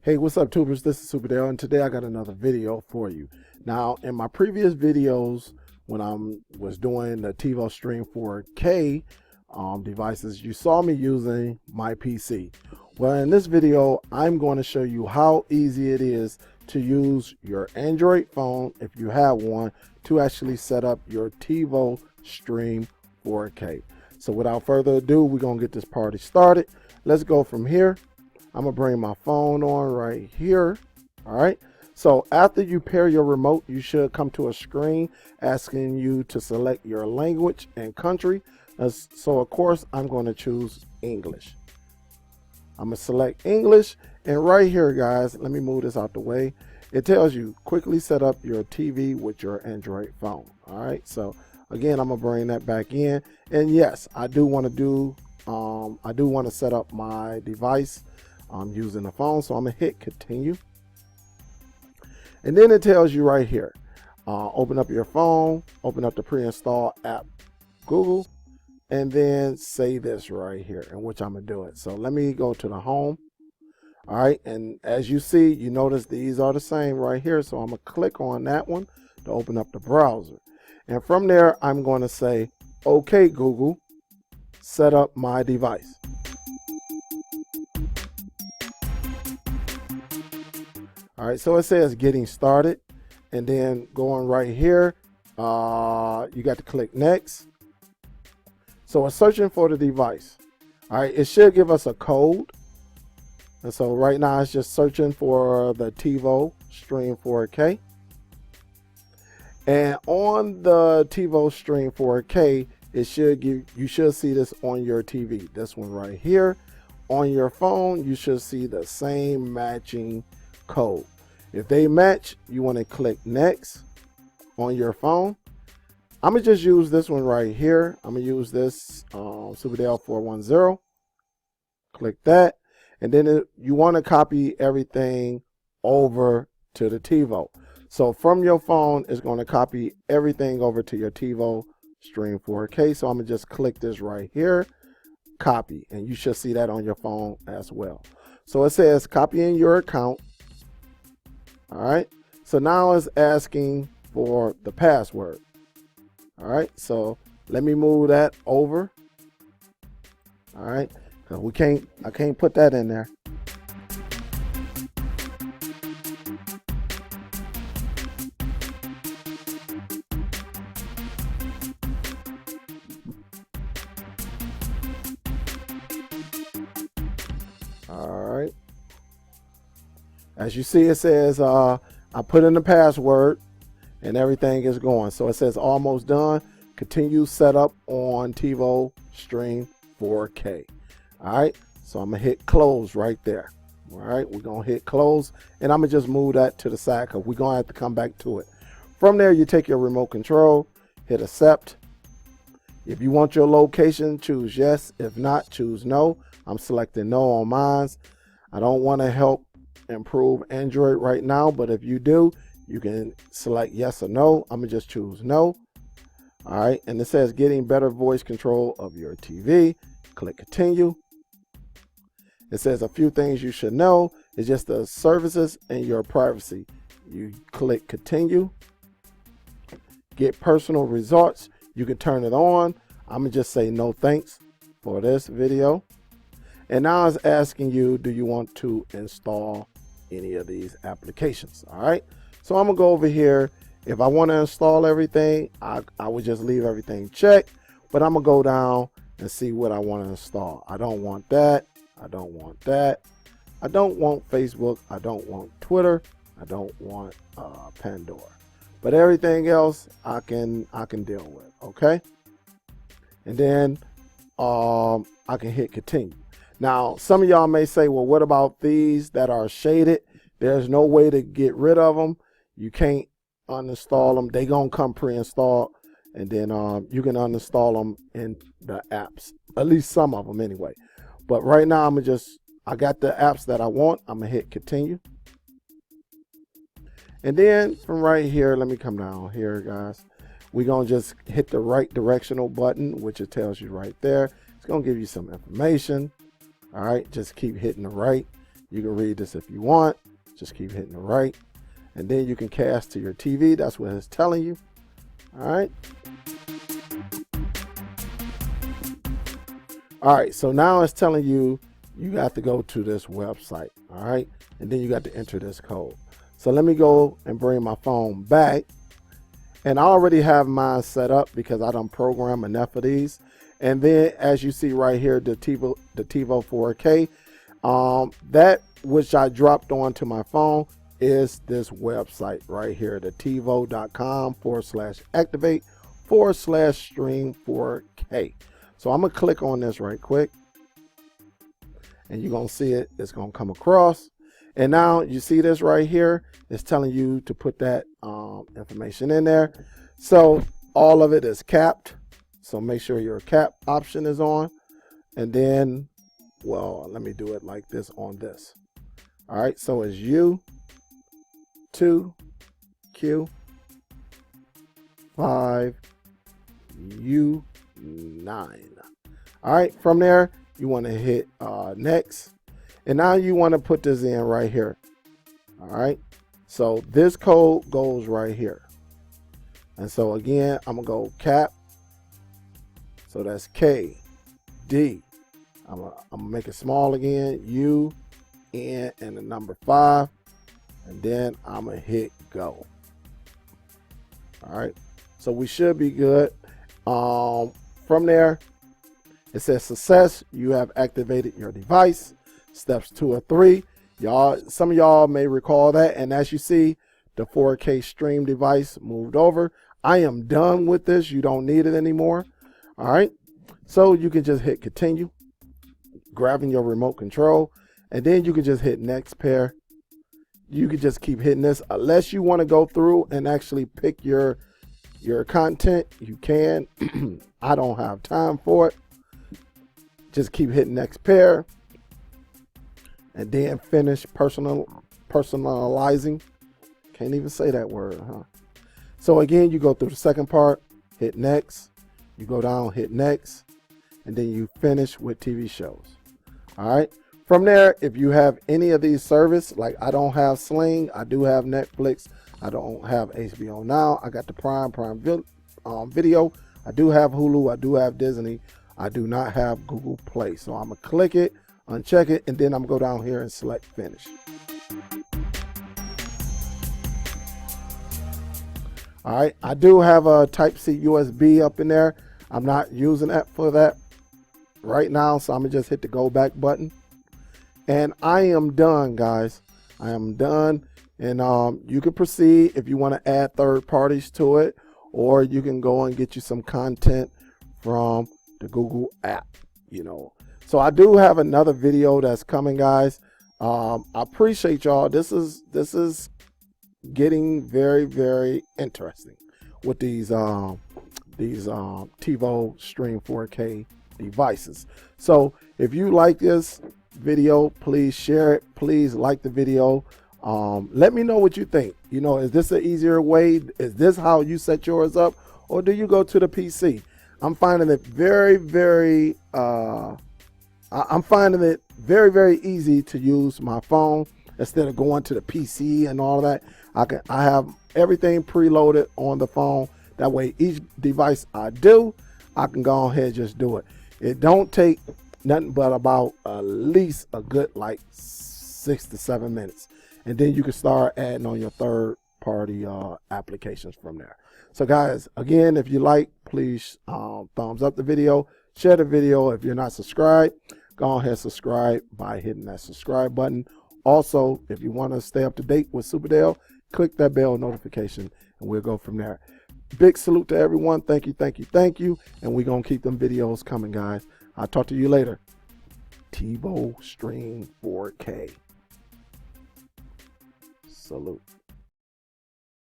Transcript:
Hey, what's up, tubers? This is Superdell, and today I got another video for you. Now, in my previous videos, when I was doing the Tivo Stream 4K devices, you saw me using my PC. Well, in this video, I'm going to show you how easy it is to use your Android phone, if you have one, to actually set up your Tivo Stream 4K. So without further ado, we're going to get this party started. Let's go from here. I'm gonna bring my phone on right here. All right, so after you pair your remote, you should come to a screen asking you to select your language and country. So of course I'm going to choose English. I'm gonna select English, and right here, guys, let me move this out the way. It tells you quickly set up your TV with your Android phone. All right, so again, I'm gonna bring that back in, and yes, I do want to set up my device using the phone, so I'm gonna hit continue, and then it tells you right here, open up your phone, open up the pre-installed app Google, and then say this right here, in which I'm gonna do it. So let me go to the home. All right, and as you see, you notice these are the same right here, so I'm gonna click on that one to open up the browser, and from there I'm going to say, okay Google, set up my device. All right, so it says getting started, and then going right here, you got to click next. So it's searching for the device. All right, it should give us a code. And so right now it's just searching for the Tivo Stream 4K. And on the Tivo Stream 4K, it should give, you should see this on your TV. This one right here. On your phone, you should see the same matching code. If they match, you want to click next on your phone. I'm gonna just use this one right here. I'm gonna use this Superdell 410. Click that, and then you want to copy everything over to the Tivo. So from your phone, it's going to copy everything over to your Tivo Stream 4K. So I'm gonna just click this right here, copy, and you should see that on your phone as well. So it says copying your account. All right, so now it's asking for the password. All right, so let me move that over. All right, because I can't put that in there. All right. As you see, it says I put in the password and everything is going. So it says almost done. Continue setup on Tivo Stream 4K. All right, so I'm gonna hit close right there. All right, we're gonna hit close, and I'm gonna just move that to the side because we're gonna have to come back to it. From there, you take your remote control, hit accept. If you want your location, choose yes. If not, choose no. I'm selecting no on mine. I don't want to help improve Android right now, but if you do, you can select yes or no. I'm gonna just choose no. All right, and it says getting better voice control of your TV. Click continue. It says a few things you should know. It's just the services and your privacy. You click continue. Get personal results. You can turn it on. I'm gonna just say no thanks for this video. And now it's asking you, do you want to install any of these applications? All right, so I'm gonna go over here. If I want to install everything, I would just leave everything checked, but I'm gonna go down and see what I want to install. I don't want that. I don't want that. I don't want Facebook. I don't want Twitter. I don't want Pandora. But everything else I can deal with. Okay, and then I can hit continue. Now, some of y'all may say, well, what about these that are shaded? There's no way to get rid of them. You can't uninstall them. They gonna come pre-installed, and then you can uninstall them in the apps, at least some of them anyway. But right now, I got the apps that I want. I'm gonna hit continue. And then from right here, let me come down here, guys. We're gonna just hit the right directional button, which it tells you right there. It's gonna give you some information. All right, just keep hitting the right. You can read this if you want. Just keep hitting the right. And then you can cast to your TV. That's what it's telling you. All right. All right, so now it's telling you you got to go to this website. All right, and then you got to enter this code. So let me go and bring my phone back. And I already have mine set up because I done program enough of these. And then as you see right here, the Tivo 4K, that which I dropped onto my phone is this website right here, the tivo.com/activate/stream 4K. So I'm gonna click on this right quick, and you're gonna see it. It's gonna come across, and now you see this right here. It's telling you to put that information in there. So all of it is capped. So make sure your cap option is on, and then, well, let me do it like this on this. All right. So it's U2Q5 U9. All right, from there you want to hit next, and now you want to put this in right here. All right, so this code goes right here, and so again I'm gonna go cap, so that's KD. I'm gonna make it small again, U N and the number 5, and then I'm gonna hit go. All right, so we should be good. From there, it says success. You have activated your device. Steps 2 or 3. Y'all, some of y'all may recall that. And as you see, the 4K stream device moved over. I am done with this. You don't need it anymore. All right. So you can just hit continue, grabbing your remote control, and then you can just hit next pair. You can just keep hitting this unless you want to go through and actually pick your content. You can. I don't have time for it. Just keep hitting next pair, and then finish personalizing. Can't even say that word, huh? So again, you go through the second part, hit next, you go down, hit next, and then you finish with TV shows. All right. From there, if you have any of these services, like I don't have Sling, I do have Netflix, I don't have HBO Now, I got the Prime Video, I do have Hulu, I do have Disney, I do not have Google Play. So I'm gonna click it, uncheck it, and then I'm gonna go down here and select finish. All right, I do have a Type-C USB up in there. I'm not using that for that right now, so I'm gonna just hit the go back button. And I am done, guys. I am done. And you can proceed if you want to add third parties to it, or you can go and get you some content from the Google app, you know. So I do have another video that's coming, guys. I appreciate y'all. This is getting very, very interesting with these Tivo Stream 4K devices. So if you like this video, please share it. Please like the video. Let me know what you think. You know, is this an easier way? Is this how you set yours up, or do you go to the PC? I'm finding it very, very very easy to use my phone instead of going to the PC and all that. I have everything preloaded on the phone. That way, each device I do, I can go ahead and just do it. It don't take nothing but about at least a good like 6 to 7 minutes, and then you can start adding on your third party applications from there. So guys, again, if you like, please thumbs up the video, share the video. If you're not subscribed, go ahead and subscribe by hitting that subscribe button. Also, if you want to stay up to date with Superdell, click that bell notification and we'll go from there. Big salute to everyone. Thank you, thank you, thank you. And we're going to keep them videos coming, guys. I'll talk to you later. Tivo Stream 4K. Salute.